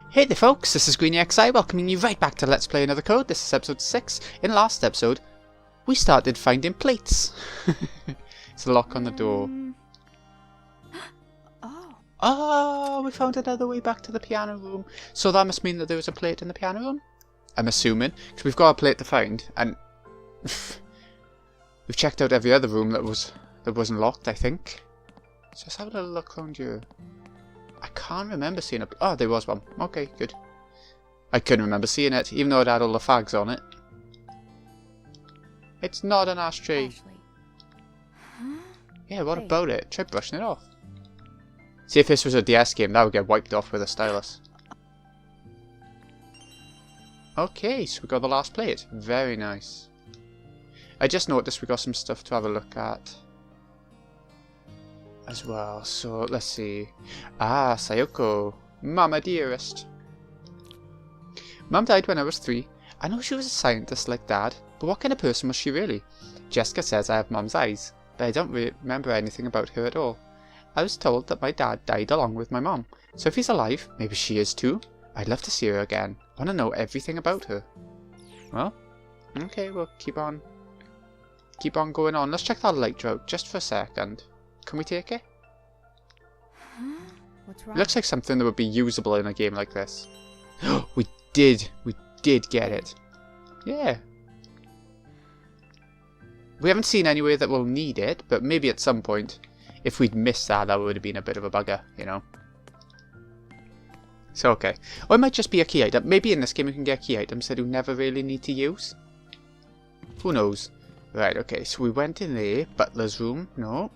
Hey there folks, this is GreenXI welcoming you right back to Let's Play Another Code. This is episode 6. In last episode, we started finding plates. It's a lock on the door. Oh, we found another way back to the piano room. So that must mean that there was a plate in the piano room? I'm assuming, because we've got a plate to find, and we've checked out every other room that wasn't locked, I think. So let's have a little look around here. I can't remember seeing a... Oh, there was one. Okay, good. I couldn't remember seeing it, even though it had all the fags on it. It's not an ashtray. Huh? Yeah, what about it? Try brushing it off. See, if this was a DS game, that would get wiped off with a stylus. Okay, so we got the last plate. Very nice. I just noticed we got some stuff to have a look at as well. So, let's see. Ah, Sayoko. Mama dearest. Mum died when I was 3. I know she was a scientist like Dad, but what kind of person was she really? Jessica says I have Mum's eyes, but I don't remember anything about her at all. I was told that my dad died along with my mum, so if he's alive, maybe she is too. I'd love to see her again. I want to know everything about her. Well, okay, we'll keep on going on. Let's check that light out just for a second. Can we take it? Huh? What's wrong? It looks like something that would be usable in a game like this. We did get it. Yeah. We haven't seen anywhere that we'll need it, but maybe at some point, if we'd missed that, that would have been a bit of a bugger, you know. So, okay. Or it might just be a key item. Maybe in this game we can get key items that you never really need to use. Who knows? Right, okay, so we went in there. Butler's room. No.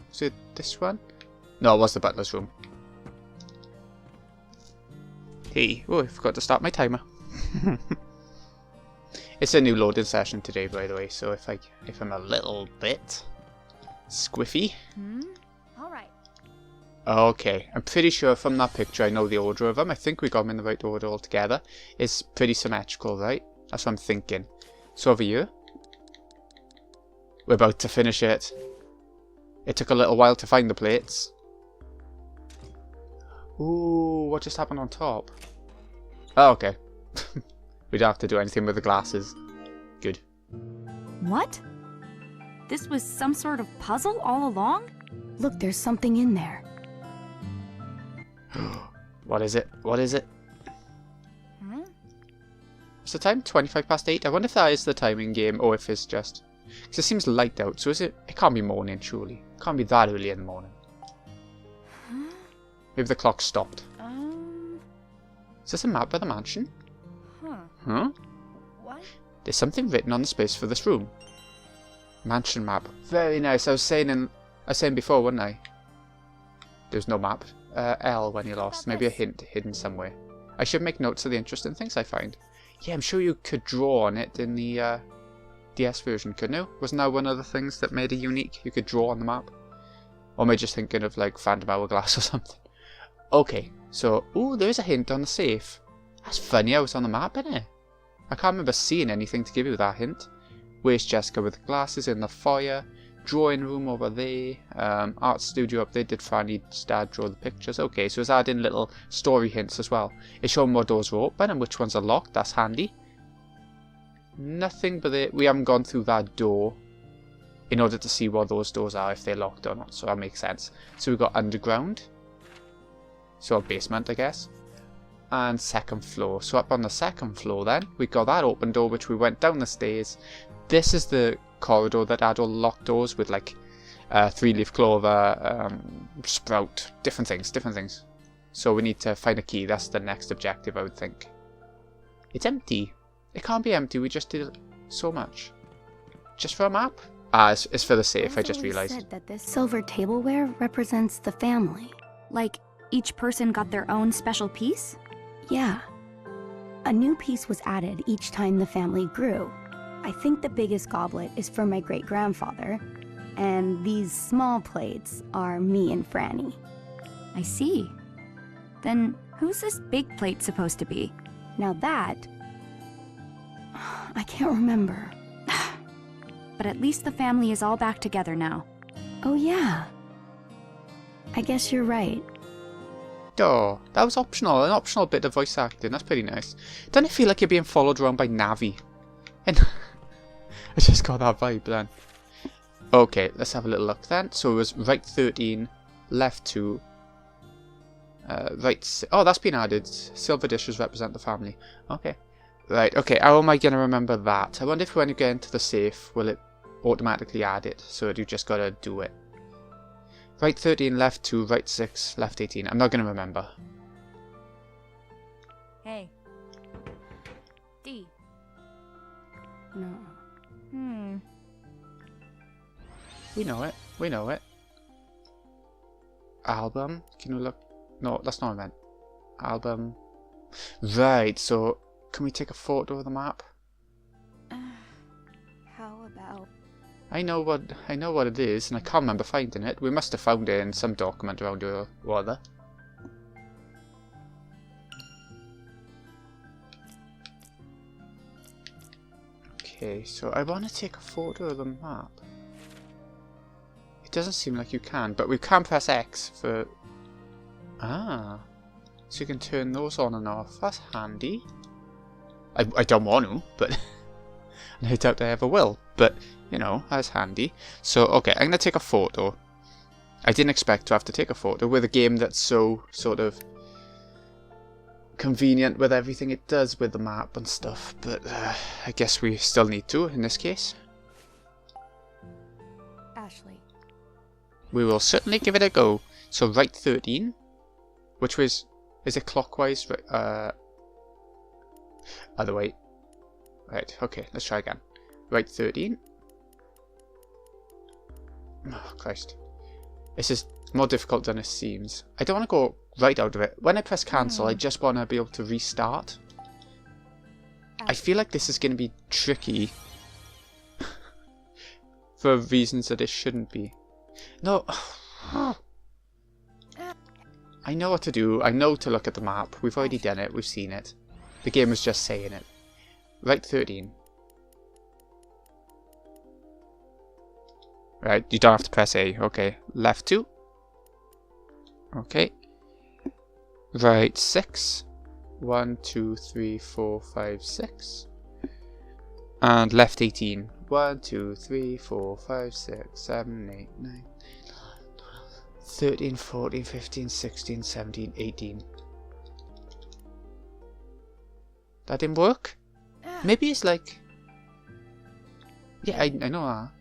Was it this one? No, it was the butler's room. Hey. Oh, I forgot to start my timer. It's a new loading session today, by the way, so if I'm a little bit squiffy. All right. Okay, I'm pretty sure from that picture I know the order of them. I think we got them in the right order altogether. It's pretty symmetrical, right? That's what I'm thinking. So over here, we're about to finish it. It took a little while to find the plates. Ooh, what just happened on top? Oh, okay. We don't have to do anything with the glasses. Good. What? This was some sort of puzzle all along? Look, there's something in there. What is it? What is it? Huh? What's the time? 8:25. I wonder if that is the time in game, or if it's just... Because it seems light out, so is it... It can't be morning, surely. It can't be that early in the morning. Huh? Maybe the clock stopped. Is this a map of the mansion? Huh? What? There's something written on the space for this room. Mansion map. Very nice. I was saying before, wasn't I? There's no map. L when you're lost. Maybe a hint hidden somewhere. I should make notes of the interesting things I find. Yeah, I'm sure you could draw on it in the DS version, couldn't you? Wasn't that one of the things that made it unique? You could draw on the map? Or am I just thinking of like Phantom Hourglass or something? Okay, so, ooh, there is a hint on the safe. That's funny how it's on the map, isn't it? I can't remember seeing anything to give you that hint. Where's Jessica with the glasses in the foyer? Drawing room over there. Art studio up there. Did Franny's dad draw the pictures? Okay, so it's adding little story hints as well. It's showing what doors are open and which ones are locked. That's handy. Nothing but we haven't gone through that door in order to see what those doors are, if they're locked or not. So that makes sense. So we've got underground. So a basement, I guess. And second floor. So up on the second floor then, we got that open door which we went down the stairs. This is the corridor that had all locked doors with like 3-leaf clover, sprout, different things. So we need to find a key. That's the next objective, I would think. It's empty. It can't be empty. We just did so much. Just for a map? Ah, it's for the safe. I just realized. Said that this silver tableware represents the family. Like, each person got their own special piece? Yeah. A new piece was added each time the family grew. I think the biggest goblet is for my great-grandfather, and these small plates are me and Franny. I see. Then who's this big plate supposed to be? Now that... I can't remember. But at least the family is all back together now. Oh yeah. I guess you're right. Oh, that was optional. An optional bit of voice acting. That's pretty nice. Don't it feel like you're being followed around by Navi? And I just got that vibe then. Okay, let's have a little look then. So it was right 13, left 2, right... Oh, that's been added. Silver dishes represent the family. Okay. Right, okay. How am I going to remember that? I wonder if when you get into the safe, will it automatically add it? So you just got to do it. Right 13, left 2, right 6, left 18. I'm not going to remember. Hey. D. No. We know it. We know it. Album. Can you look? No, that's not what I meant. Album. Right, so can we take a photo of the map? How about... I know what it is, and I can't remember finding it. We must have found it in some document around here or other. Okay, so I want to take a photo of the map. It doesn't seem like you can, but we can press X for... Ah, so you can turn those on and off. That's handy. I don't want to, but I doubt I ever will. But, you know, that's handy. So, okay, I'm going to take a photo. I didn't expect to have to take a photo with a game that's so sort of convenient with everything it does with the map and stuff. But I guess we still need to in this case. Ashley. We will certainly give it a go. So, right 13, which was... Is it clockwise? Other way. Right, okay, let's try again. Right 13. Oh, Christ. This is more difficult than it seems. I don't want to go right out of it. When I press cancel, I just want to be able to restart. I feel like this is going to be tricky. For reasons that it shouldn't be. No. I know what to do. I know to look at the map. We've already done it. We've seen it. The game was just saying it. Right 13. Right, you don't have to press A. Okay. Left 2. Okay. Right 6. 1, 2, 3, 4, 5, 6. And left 18. 1, 2, 3, 4, 5, 6, 7, 8, 9, 13, 14, 15, 16, 17, 18. That didn't work? Maybe it's like... Yeah, I know that.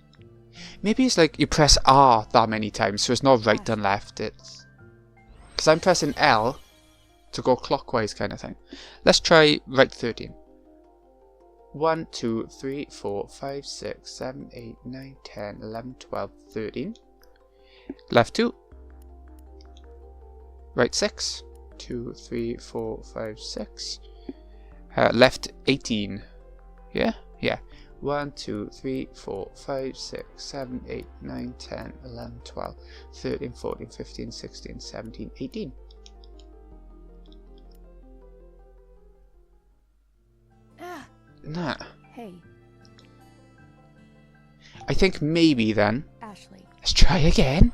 Maybe it's like you press R that many times, so it's not right and left. It's... Because I'm pressing L to go clockwise kind of thing. Let's try right 13. 1, 2, 3, 4, 5, 6, 7, 8, 9, 10, 11, 12, 13. Left 2. Right 6. 2, 3, 4, 5, 6. Left 18. Yeah? Yeah. 1, 2, 3, 4, 5, 6, 7, 8, 9, 10, 11, 12, 13, 14, 15, 16, 17, 18. Nah. Hey, I think maybe then. Ashley. Let's try again.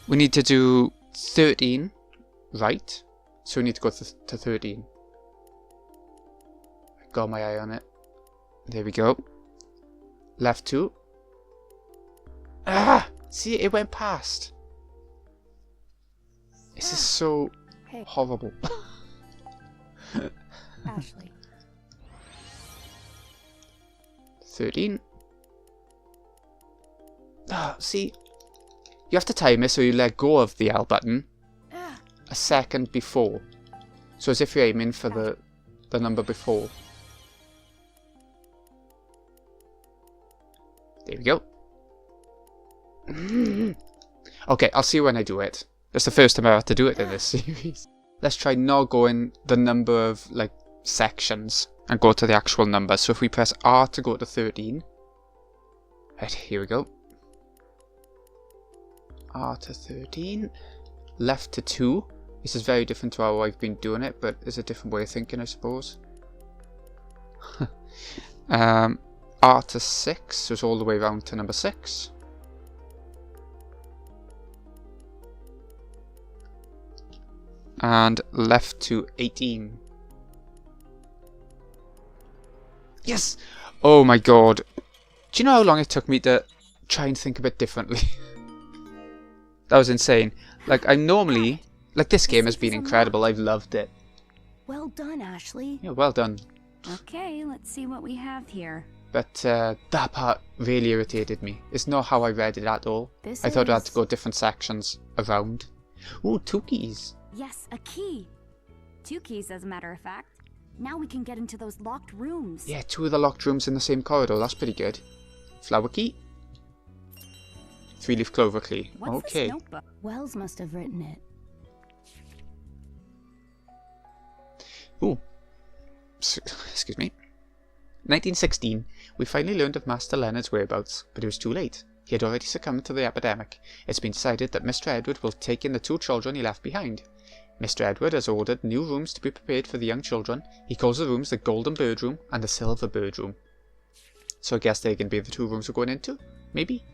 We need to do 13 right. So we need to go to 13. Got my eye on it. There we go. Left 2. Ah! See, it went past. This is so horrible. Ashley. 13. Ah, see, you have to time it so you let go of the L button a second before. So as if you're aiming for the number before. There we go. Okay, I'll see you when I do it. That's the first time I have to do it in this series. Let's try not going the number of like sections and go to the actual number. So if we press R to go to 13. Right, here we go. R to 13. Left to 2. This is very different to how I've been doing it, but it's a different way of thinking, I suppose. R to 6, so it's all the way around to number 6. And left to 18. Yes! Oh my god. Do you know how long it took me to try and think a bit differently? That was insane. Like, I'm normally... Like, this game has been incredible. I've loved it. Well done, Ashley. Yeah, well done. Okay, let's see what we have here. But that part really irritated me. It's not how I read it at all. I thought I had to go different sections around. Ooh, 2 keys. Yes, a key. 2 keys, as a matter of fact. Now we can get into those locked rooms. Yeah, 2 of the locked rooms in the same corridor. That's pretty good. Flower key. 3-leaf clover key. What's Okay. this notebook? Wells must have written it. Ooh. Excuse me. 1916. We finally learned of Master Leonard's whereabouts, but it was too late. He had already succumbed to the epidemic. It's been decided that Mr. Edward will take in the 2 children he left behind. Mr. Edward has ordered new rooms to be prepared for the young children. He calls the rooms the Golden Bird Room and the Silver Bird Room. So I guess they can be the 2 rooms we're going into? Maybe?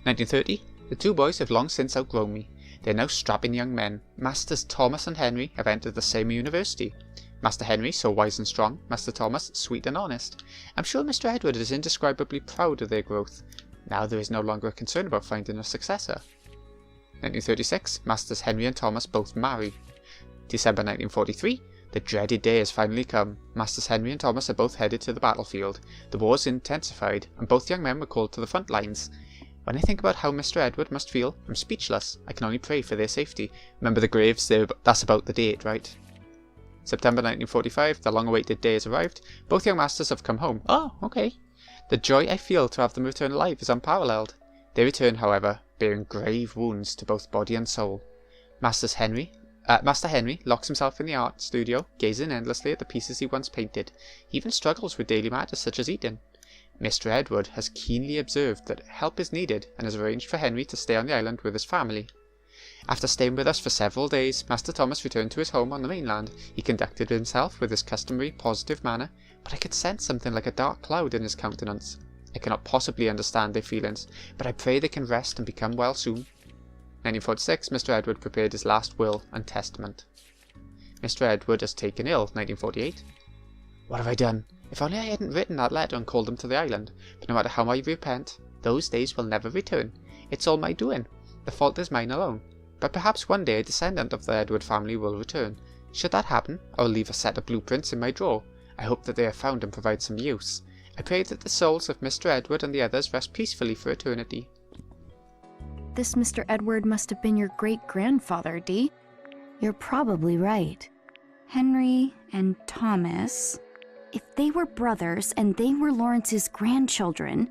1930. The 2 boys have long since outgrown me. They are now strapping young men. Masters Thomas and Henry have entered the same university. Master Henry, so wise and strong. Master Thomas, sweet and honest. I'm sure Mr. Edward is indescribably proud of their growth. Now there is no longer a concern about finding a successor. 1936. Masters Henry and Thomas both marry. December 1943. The dreaded day has finally come. Masters Henry and Thomas are both headed to the battlefield. The war is intensified, and both young men were called to the front lines. When I think about how Mr. Edward must feel, I'm speechless. I can only pray for their safety. Remember the graves? That's about the date, right? September 1945, the long-awaited day has arrived. Both young masters have come home. Oh, okay. The joy I feel to have them return alive is unparalleled. They return, however, bearing grave wounds to both body and soul. Master Henry locks himself in the art studio, gazing endlessly at the pieces he once painted. He even struggles with daily matters such as eating. Mr. Edward has keenly observed that help is needed and has arranged for Henry to stay on the island with his family. After staying with us for several days, Master Thomas returned to his home on the mainland. He conducted himself with his customary positive manner, but I could sense something like a dark cloud in his countenance. I cannot possibly understand their feelings, but I pray they can rest and become well soon. 1946, Mr. Edward prepared his last will and testament. Mr. Edward has taken ill. 1948. What have I done? If only I hadn't written that letter and called him to the island. But no matter how I repent, those days will never return. It's all my doing. The fault is mine alone. But perhaps one day a descendant of the Edward family will return. Should that happen, I will leave a set of blueprints in my drawer. I hope that they are found and provide some use. I pray that the souls of Mr. Edward and the others rest peacefully for eternity. This Mr. Edward must have been your great-grandfather, Dee. You're probably right. Henry and Thomas. If they were brothers and they were Lawrence's grandchildren...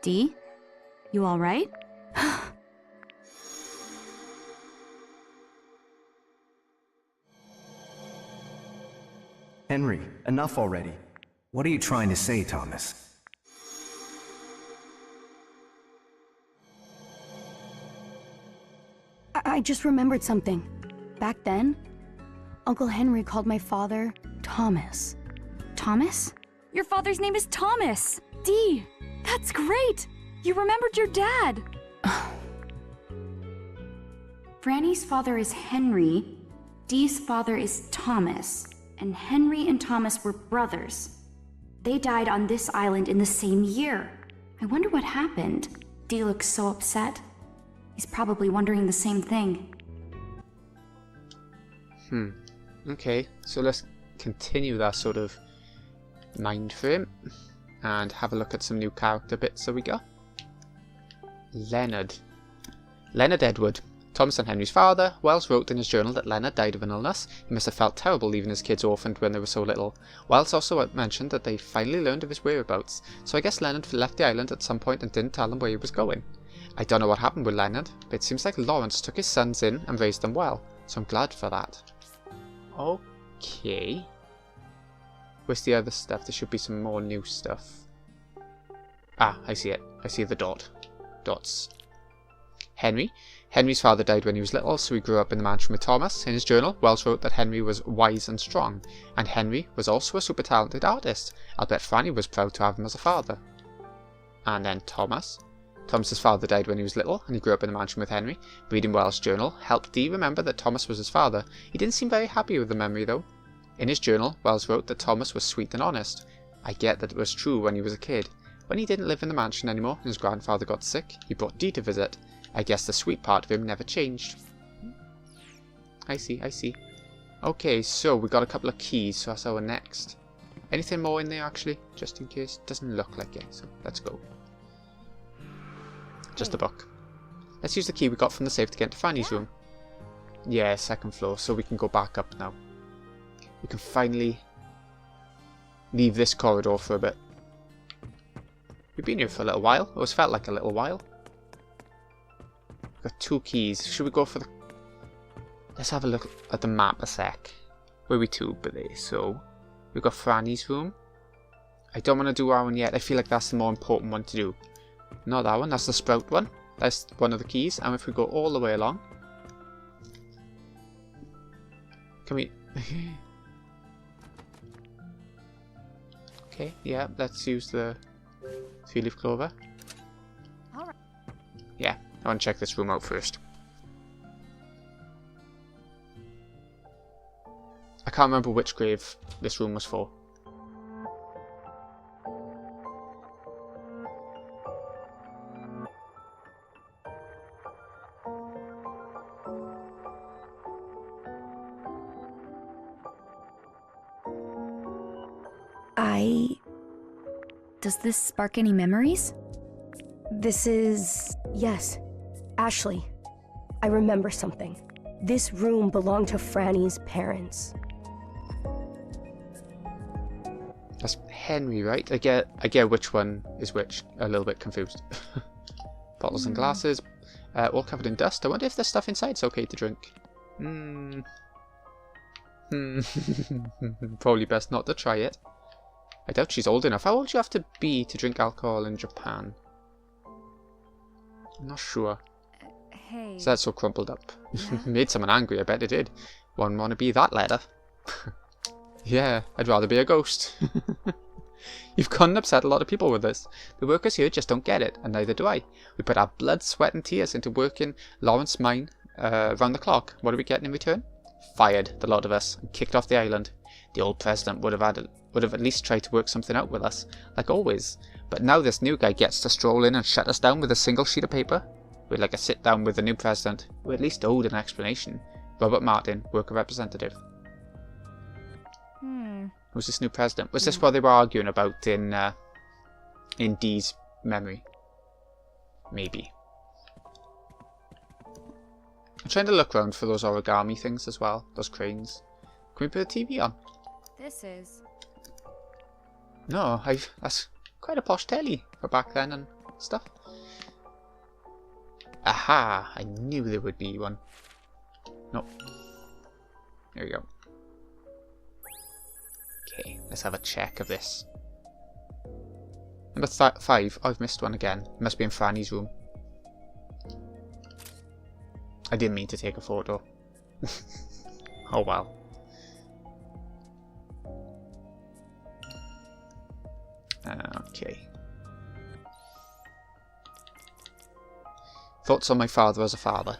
Dee? You alright? Henry, enough already. What are you trying to say, Thomas? I just remembered something. Back then, Uncle Henry called my father Thomas. Thomas? Your father's name is Thomas! Dee! That's great! You remembered your dad! Franny's father is Henry, Dee's father is Thomas, and Henry and Thomas were brothers. They died on this island in the same year. I wonder what happened. Dee looks so upset. He's probably wondering the same thing. Okay, so let's continue that sort of mind frame and have a look at some new character bits that we got. Leonard Edward. Thomas and Henry's father. Wells wrote in his journal that Leonard died of an illness. He must have felt terrible leaving his kids orphaned when they were so little. Wells also mentioned that they finally learned of his whereabouts, so I guess Leonard left the island at some point and didn't tell them where he was going. I don't know what happened with Leonard, but it seems like Lawrence took his sons in and raised them well, so I'm glad for that. Okay. Where's the other stuff? There should be some more new stuff. Ah, I see it. I see the dots. Henry's father died when he was little, so he grew up in the mansion with Thomas. In his journal, Wells wrote that Henry was wise and strong, and Henry was also a super talented artist. I'll bet Franny was proud to have him as a father. And then Thomas. Thomas's father died when he was little, and he grew up in the mansion with Henry. Reading Wells' journal helped Dee remember that Thomas was his father. He didn't seem very happy with the memory, though. In his journal, Wells wrote that Thomas was sweet and honest. I get that it was true when he was a kid. When he didn't live in the mansion anymore and his grandfather got sick, he brought Dee to visit. I guess the sweet part of him never changed. I see, I see. Okay, so we got a couple of keys, so that's our next. Anything more in there, actually? Just in case. Doesn't look like it, so let's go. Just a book. Let's use the key we got from the safe to get into Fanny's room. Yeah, second floor, so we can go back up now. We can finally leave this corridor for a bit. We've been here for a little while. It always felt like a little while. We've got 2 keys. Should we go for the... Let's have a look at the map a sec. Where are we to, Billy? So, we've got Franny's room. I don't want to do our one yet. I feel like that's the more important one to do. Not that one. That's the sprout one. That's one of the keys. And if we go all the way along... Can we... Okay, yeah. Let's use the 3-leaf clover. Alright. Yeah, I want to check this room out first. I can't remember which grave this room was for. Does this spark any memories? This is... yes. Ashley, I remember something. This room belonged to Franny's parents. That's Henry, right? I get which one is which. A little bit confused. Bottles and glasses, all covered in dust. I wonder if the stuff inside's okay to drink. Probably best not to try it. I doubt she's old enough. How old do you have to be to drink alcohol in Japan? I'm not sure. Hey. So that's so crumpled up. Yeah? Made someone angry, I bet it did. Wouldn't want to be that letter. Yeah, I'd rather be a ghost. You've gone and upset a lot of people with this. The workers here just don't get it, and neither do I. We put our blood, sweat and tears into working Lawrence mine round the clock. What are we getting in return? Fired, the lot of us, and kicked off the island. The old president would have at least tried to work something out with us, like always. But now this new guy gets to stroll in and shut us down with a single sheet of paper. We'd like a sit down with the new president, who at least owed an explanation. Robert Martin, worker representative. Who's this new president? Was this what they were arguing about in Dee's memory? Maybe. I'm trying to look around for those origami things as well, those cranes. Can we put a TV on? This is... No, that's quite a posh telly for back then and stuff. Aha! I knew there would be one. Nope. There we go. Okay, let's have a check of this. Number 5. Oh, I've missed one again. It must be in Franny's room. I didn't mean to take a photo. Oh well. Okay. Thoughts on my father as a father.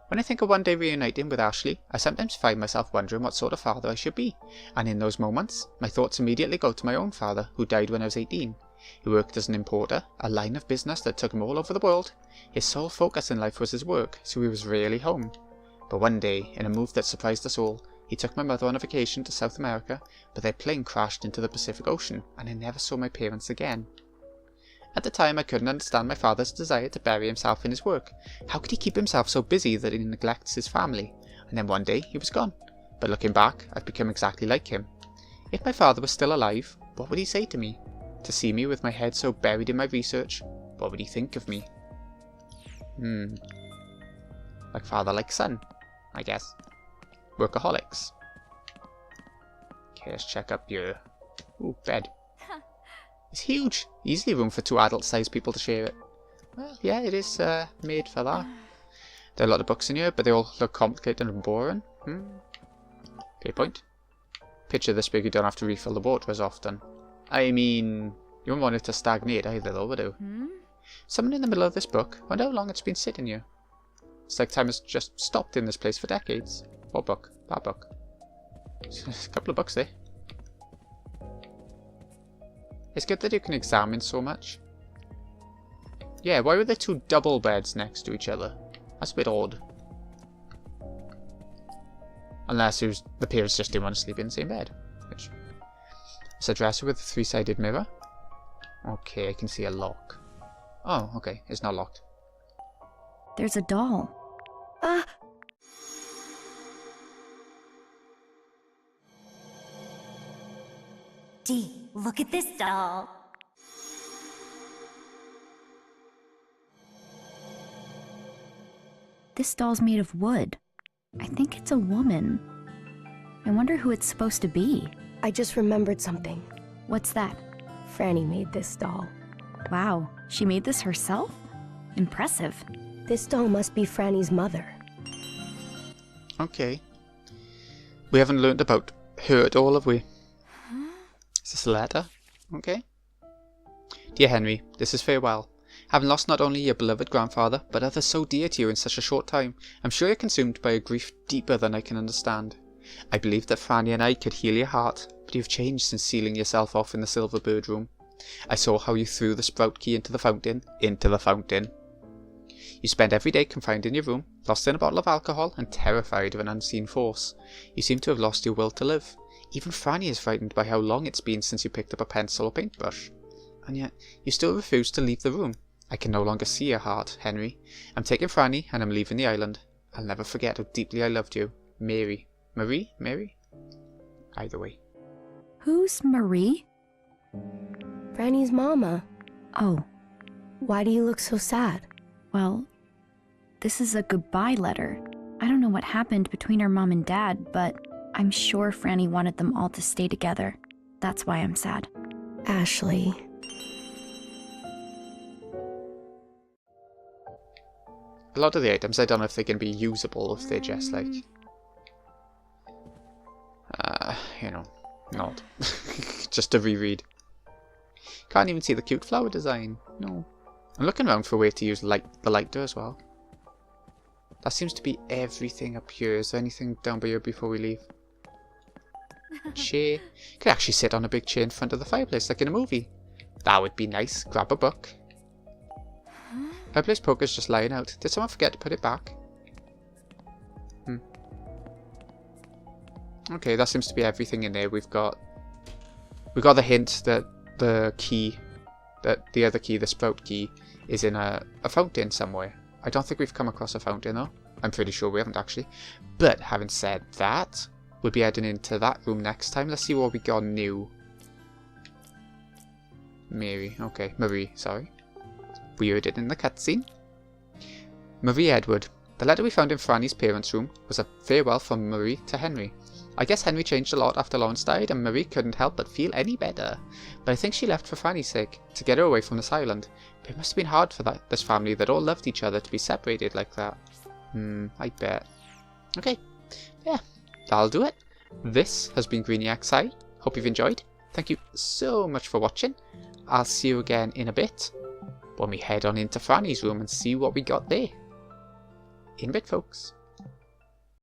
When I think of one day reuniting with Ashley, I sometimes find myself wondering what sort of father I should be, and in those moments, my thoughts immediately go to my own father, who died when I was 18. He worked as an importer, a line of business that took him all over the world. His sole focus in life was his work, so he was rarely home. But one day, in a move that surprised us all, he took my mother on a vacation to South America, but their plane crashed into the Pacific Ocean, and I never saw my parents again. At the time, I couldn't understand my father's desire to bury himself in his work. How could he keep himself so busy that he neglects his family? And then one day, he was gone. But looking back, I've become exactly like him. If my father was still alive, what would he say to me? To see me with my head so buried in my research, what would he think of me? Like father, like son, I guess. Workaholics. Okay, let's check up here. Ooh, bed. It's huge. Easily room for 2 adult-sized people to share it. Well, yeah, it is made for that. There are a lot of books in here, but they all look complicated and boring. Okay, point. Picture this big, you don't have to refill the water as often. I mean, you wouldn't want it to stagnate either, though, would you? Someone in the middle of this book. Wonder how long it's been sitting here. It's like time has just stopped in this place for decades. What book? That book. There's a couple of books there. It's good that you can examine so much. Yeah, why were there two double beds next to each other? That's a bit odd. Unless the parents just didn't want to sleep in the same bed. Which... It's a dresser with a three-sided mirror. Okay, I can see a lock. Oh, okay, it's not locked. There's a doll. Ah! Gee, look at this doll. This doll's made of wood. I think it's a woman. I wonder who it's supposed to be. I just remembered something. What's that? Franny made this doll. Wow, she made this herself? Impressive. This doll must be Franny's mother. Okay. We haven't learned about her at all, have we? Is this a letter? Okay. Dear Henry, this is farewell. Having lost not only your beloved grandfather, but others so dear to you in such a short time, I'm sure you're consumed by a grief deeper than I can understand. I believed that Franny and I could heal your heart, but you've changed since sealing yourself off in the Silver Bird room. I saw how you threw the sprout key into the fountain. You spend every day confined in your room, lost in a bottle of alcohol, and terrified of an unseen force. You seem to have lost your will to live. Even Franny is frightened by how long it's been since you picked up a pencil or paintbrush. And yet, you still refuse to leave the room. I can no longer see your heart, Henry. I'm taking Franny, and I'm leaving the island. I'll never forget how deeply I loved you. Mary. Marie? Mary? Either way. Who's Marie? Franny's mama. Oh, Why do you look so sad? well, this is a goodbye letter. I don't know what happened between her mom and dad, but I'm sure Franny wanted them all to stay together. That's why I'm sad. Ashley. A lot of the items, I don't know if they can be usable, if they're just like... you know, not. Just to reread. Can't even see the cute flower design. No. I'm looking around for a way to use the lighter as well. That seems to be everything up here. Is there anything down by here before we leave? Chair. Could actually sit on a big chair in front of the fireplace like in a movie. That would be nice. Grab a book. Fireplace poker's just lying out. Did someone forget to put it back? Okay, that seems to be everything in there. We got the hint that the other key, the sprout key, is in a fountain somewhere. I don't think we've come across a fountain though. I'm pretty sure we haven't actually. But having said that, we'll be heading into that room next time. Let's see what we got new. Marie, sorry. We heard it in the cutscene. Marie Edward. The letter we found in Franny's parents' room was a farewell from Marie to Henry. I guess Henry changed a lot after Lawrence died, and Marie couldn't help but feel any better. But I think she left for Franny's sake, to get her away from this island. But it must have been hard for this family that all loved each other to be separated like that. I bet. Okay, yeah, that'll do it. This has been Greeniac Sai. Hope you've enjoyed. Thank you so much for watching. I'll see you again in a bit, when we head on into Franny's room and see what we got there. In a bit, folks.